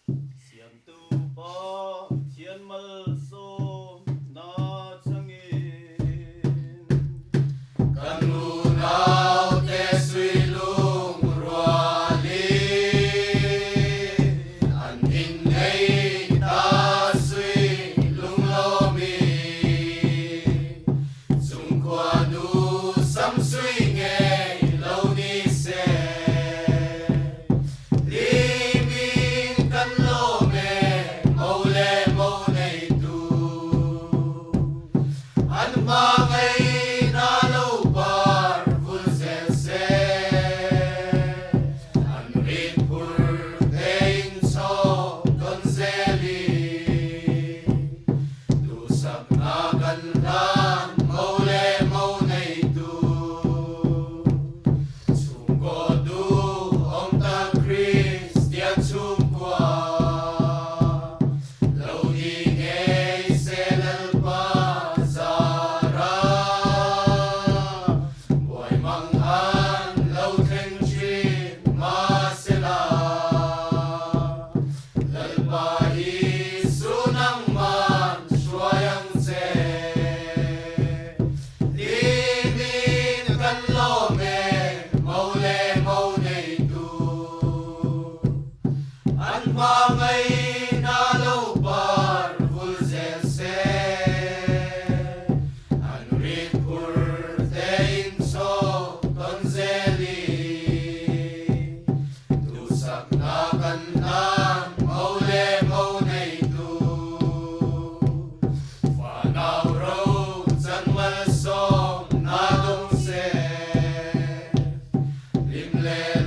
Sian tu pa, sian malso na sangin. Kanunaw te suilong ruali Anin ngay ta suilong lomi Sungkwadu sam sui ngay lau ni se Limin kan lome maule maule tu An bagay na lupar fulsese An ripur tein so donzeli Dusak na gandang maule maunay du Sungko du om ta Christian sungkwa Laudingay selal pazara Buhay manghan lauteng chin masela Lalbahi sunang man shuayang se Limin kan lome maule maunay du An mangay na lupar fulsese An ripur tein so donzeli Dusak na kandang maule maunay du Fanaw road san malsong na dongse Limle